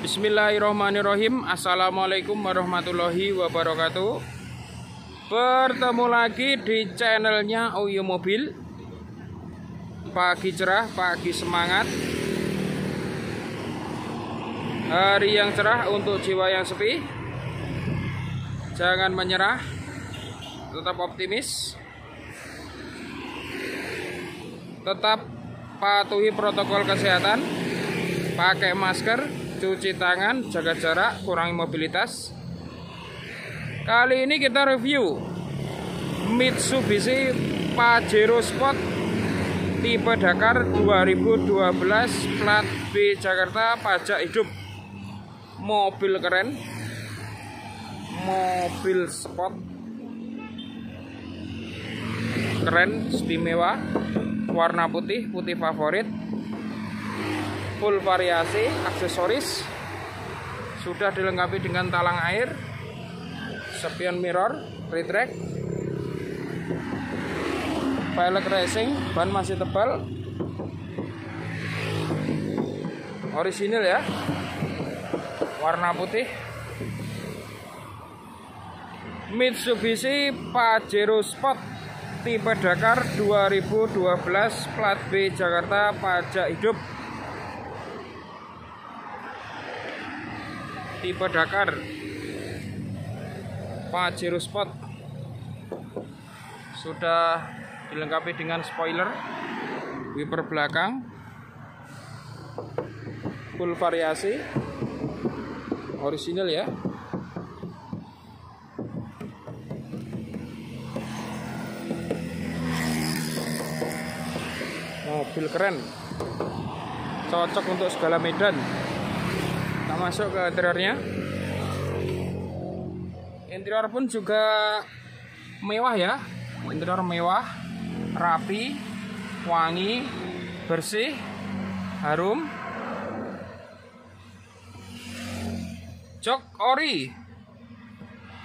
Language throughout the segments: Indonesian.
Bismillahirrahmanirrahim. Assalamualaikum warahmatullahi wabarakatuh. Bertemu lagi di channelnya Oyo Mobil. Pagi cerah, pagi semangat. Hari yang cerah untuk jiwa yang sepi. Jangan menyerah, tetap optimis. Tetap patuhi protokol kesehatan. Pakai masker, cuci tangan, jaga jarak, kurangi mobilitas. Kali ini kita review Mitsubishi Pajero Sport tipe Dakar 2012 plat B Jakarta, pajak hidup. Mobil keren, mobil sport keren, istimewa, warna putih, putih favorit, full variasi aksesoris, sudah dilengkapi dengan talang air, spion mirror, retract, velg racing, ban masih tebal, orisinil ya, warna putih. Mitsubishi Pajero Sport tipe Dakar 2012 plat B Jakarta, pajak hidup. Tipe Dakar Pajero Sport sudah dilengkapi dengan spoiler, wiper belakang, full variasi, orisinil ya. Mobil keren, cocok untuk segala medan. Kita masuk ke interiornya. Interior pun juga mewah ya. Interior mewah, rapi, wangi, bersih, harum. Jok ori.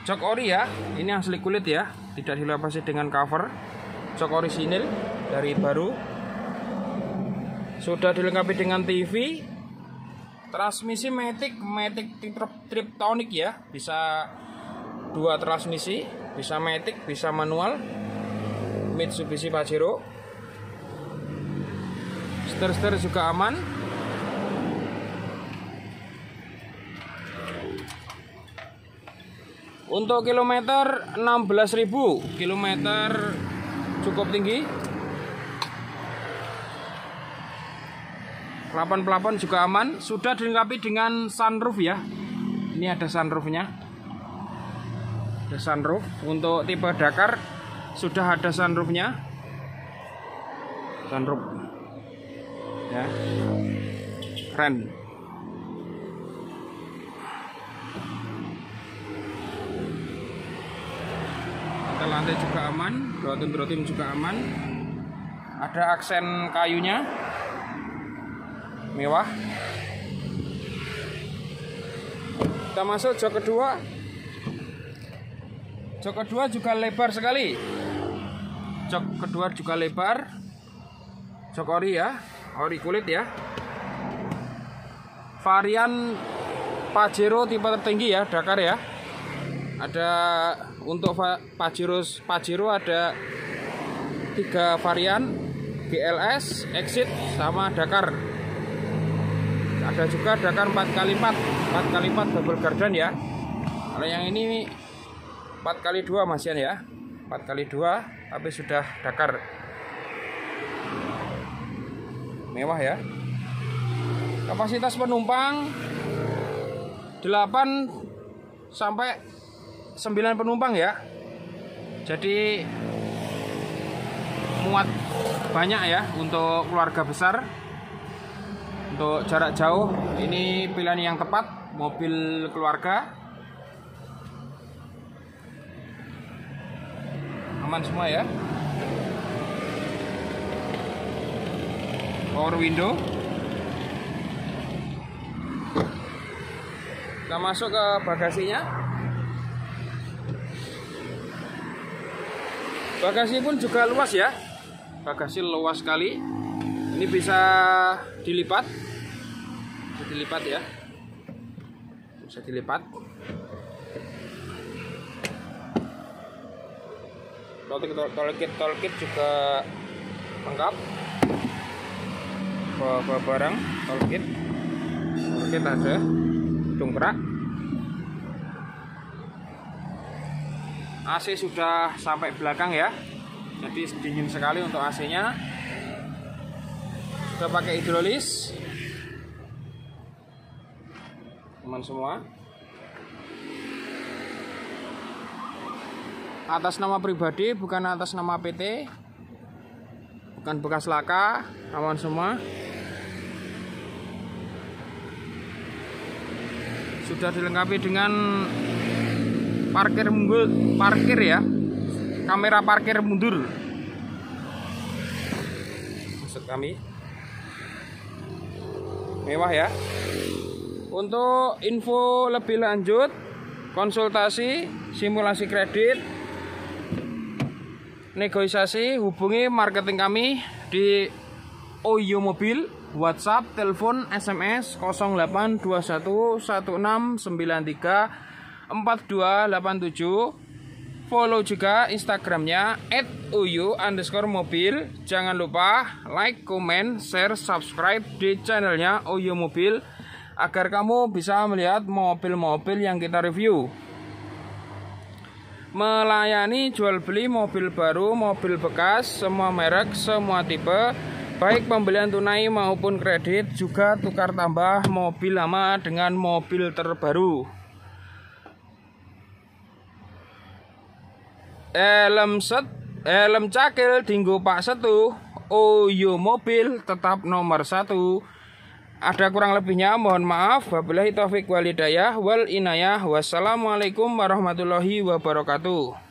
Jok ori ya. Ini asli kulit ya, tidak dilapisi dengan cover. Jok orisinil dari baru. Sudah dilengkapi dengan TV. Transmisi Matic Triptonic ya, bisa dua transmisi, bisa Matic, bisa manual. Mitsubishi Pajero. Setir juga aman. Untuk kilometer 16.000 kilometer, cukup tinggi. Plafon juga aman, sudah dilengkapi dengan sunroof ya. Ini ada sunroofnya. Ada sunroof untuk tipe Dakar, sudah ada sunroofnya. Sunroof ya, keren. Lantai juga aman, dua-tim juga aman. Ada aksen kayunya, mewah. Kita masuk jok kedua. Jok kedua juga lebar sekali. Jok kedua juga lebar. Jok ori ya, ori kulit ya. Varian Pajero tipe tertinggi ya, Dakar ya. Ada untuk Pajero ada 3 varian, GLS, Exit, sama Dakar. Ada juga Dakar 4x4, 4x4 double garden ya. Kalau yang ini 4x2 masian ya, 4x2 tapi sudah Dakar. Mewah ya. Kapasitas penumpang 8 sampai 9 penumpang ya. Jadi muat banyak ya untuk keluarga besar. Untuk jarak jauh ini pilihan yang tepat, mobil keluarga. Aman semua ya. Power window. Kita masuk ke bagasinya. Bagasi pun juga luas ya. Bagasi luas sekali. Ini bisa dilipat ya. bisa dilipat. Toolkit juga lengkap, bawa barang toolkit ada, dongkrak. AC sudah sampai belakang ya, jadi dingin sekali untuk AC-nya. Sudah pakai hidrolis, teman semua. Atas nama pribadi, bukan atas nama PT, bukan bekas laka, aman semua. Sudah dilengkapi dengan parkir ya, kamera parkir mundur maksud kami, mewah ya. Untuk info lebih lanjut, konsultasi, simulasi kredit, negosiasi, hubungi marketing kami di Oyo Mobil, WhatsApp, telepon, SMS 082116934287. Follow juga Instagramnya @oyo_mobil. Jangan lupa like, comment, share, subscribe di channelnya Oyo Mobil agar kamu bisa melihat mobil-mobil yang kita review. Melayani jual beli mobil baru, mobil bekas, semua merek, semua tipe, baik pembelian tunai maupun kredit, juga tukar tambah mobil lama dengan mobil terbaru. Helm cakil dinggo Pak Setu, Oyo Mobil tetap nomor 1. Ada kurang lebihnya mohon maaf. Wabillahi taufik wal hidayah wal inayah. Wassalamualaikum warahmatullahi wabarakatuh.